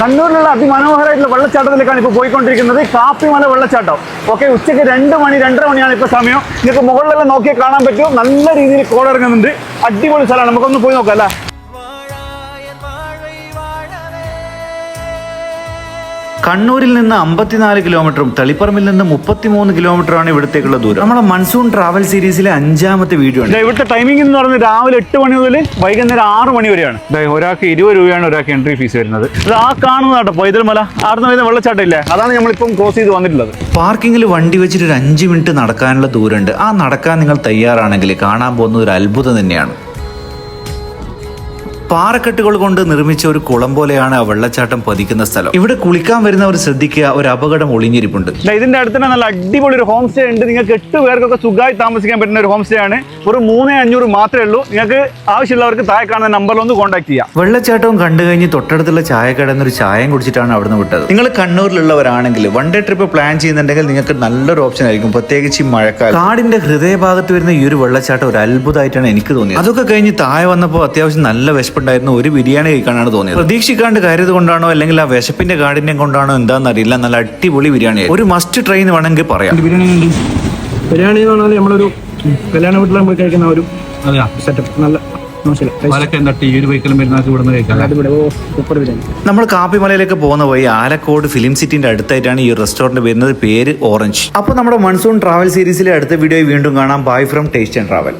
കണ്ണൂരിലുള്ള അതിമനോഹരമായിട്ടുള്ള വെള്ളച്ചാട്ടത്തിലേക്കാണ് ഇപ്പോൾ പോയിക്കൊണ്ടിരിക്കുന്നത്. കാപ്പിമല വെള്ളച്ചാട്ടം. ഓക്കെ, ഉച്ചയ്ക്ക് 2 മണി 2:30 മണിയാണ് ഇപ്പോൾ സമയം. നിങ്ങൾക്ക് മുകളിലെല്ലാം നോക്കിയാൽ കാണാൻ പറ്റും. നല്ല രീതിയിൽ കോടിറങ്ങുന്നുണ്ട്. അടിപൊളി സ്ഥലമാണ്. നമുക്കൊന്ന് പോയി നോക്കാം അല്ലേ. കണ്ണൂരിൽ നിന്ന് 54 കിലോമീറ്ററും തളിപ്പറമ്പിൽ നിന്ന് 33 കിലോമീറ്ററാണ് ഇവിടത്തേക്കുള്ള ദൂരം. നമ്മുടെ മൺസൂൺ ട്രാവൽ സീരീസിലെ 5ാമത്തെ വീഡിയോ ആണ്. ഇവിടുത്തെ ടൈമിംഗ് എന്ന് പറയുന്നത് രാവിലെ 8 മണി മുതൽ വൈകുന്നേരം 6 മണി വരെയാണ്. ഒരാൾക്ക് 20 രൂപയാണ് ഒരാൾക്ക് എൻട്രി ഫീസ് വരുന്നത്. ഇത് ആ കാണുന്നതാട്ടോ പൈതൽ മല. ആർന്ന് വരുന്ന വെള്ളച്ചാട്ടം ഇല്ലേ, അതാണ് നമ്മളിപ്പം ക്രോസ് ചെയ്ത് വന്നിട്ടുള്ളത്. പാർക്കിങ്ങിൽ വണ്ടി വെച്ചിട്ട് ഒരു 5 മിനിറ്റ് നടക്കാനുള്ള ദൂരമുണ്ട്. ആ നടക്കാൻ നിങ്ങൾ തയ്യാറാണെങ്കിൽ കാണാൻ പോകുന്നത് ഒരു അത്ഭുതം തന്നെയാണ്. പാറക്കെട്ടുകൾ കൊണ്ട് നിർമ്മിച്ച ഒരു കുളം പോലെയാണ് ആ വെള്ളച്ചാട്ടം പതിക്കുന്ന സ്ഥലം. ഇവിടെ കുളിക്കാൻ വരുന്നവർ ശ്രദ്ധിക്കുക, ഒരു അപകടം ഒളിഞ്ഞിരിപ്പുണ്ട്. ഇതിന്റെ അടുത്ത് തന്നെ നല്ല അടിപൊളി ഒരു ഹോം സ്റ്റേ ഉണ്ട്. നിങ്ങൾക്ക് 8 പേർക്കൊക്കെ സുഖമായി താമസിക്കാൻ പറ്റുന്ന ഒരു ഹോം സ്റ്റേ ആണ്. ഒരു 3,500 മാത്രമേ ഉള്ളൂ. നിങ്ങൾക്ക് ആവശ്യമുള്ളവർക്ക് താഴെ കാണുന്ന നമ്പറിൽ ഒന്ന് കോൺടാക്ട് ചെയ്യാം. വെള്ളച്ചാട്ടവും കണ്ടു കഴിഞ്ഞ് തൊട്ടടുത്തുള്ള ചായക്കട എന്നൊരു ചായയും കുടിച്ചിട്ടാണ് അവിടുന്ന് വിട്ടത്. നിങ്ങൾ കണ്ണൂരിലുള്ളവരാണെങ്കിൽ 1 ഡേ ട്രിപ്പ് പ്ലാൻ ചെയ്യുന്നുണ്ടെങ്കിൽ നിങ്ങൾക്ക് നല്ലൊരു ഓപ്ഷൻ ആയിരിക്കും, പ്രത്യേകിച്ച് ഈ മഴക്കാലം. കാടിന്റെ ഹൃദയഭാഗത്ത് വരുന്ന ഈ ഒരു വെള്ളച്ചാട്ടം ഒരു അത്ഭുതമായിട്ടാണ് എനിക്ക് തോന്നിയത്. അതൊക്കെ കഴിഞ്ഞ് താഴെ വന്നപ്പോൾ അത്യാവശ്യം നല്ല വിശപ്പുണ്ടായിരുന്നു. ഒരു ബിരിയാണി കഴിക്കാനാണ് തോന്നിയത്. പ്രതീക്ഷിക്കാണ്ട് കരുത് കൊണ്ടാണോ അല്ലെങ്കിൽ ആ വിശപ്പിന്റെ കാഠിന്യം കൊണ്ടാണോ എന്താണെന്ന് അറിയില്ല, നല്ല അടിപൊളി ബിരിയാണി. ഒരു മസ്റ്റ് ട്രൈ എന്ന് വേണമെങ്കിൽ പറയാം. ബിരിയാണി എന്ന് പറഞ്ഞാൽ നമ്മളൊരു കല്യാണ വീട്ടിൽ പോയി കഴിക്കുന്ന ഒരു സെറ്റപ്പ്. നല്ല നമ്മൾ കാപ്പിമലയിലേക്ക് പോകുന്ന വഴി ആലക്കോട് ഫിലിം സിറ്റിന്റെ അടുത്തായിട്ടാണ് ഈ റെസ്റ്റോറന്റ് വരുന്നത്. പേര് ഓറഞ്ച്. അപ്പോൾ നമ്മുടെ മൺസൂൺ ട്രാവൽ സീരീസിലെ അടുത്ത വീഡിയോ വീണ്ടും കാണാം. Bye from taste and travel.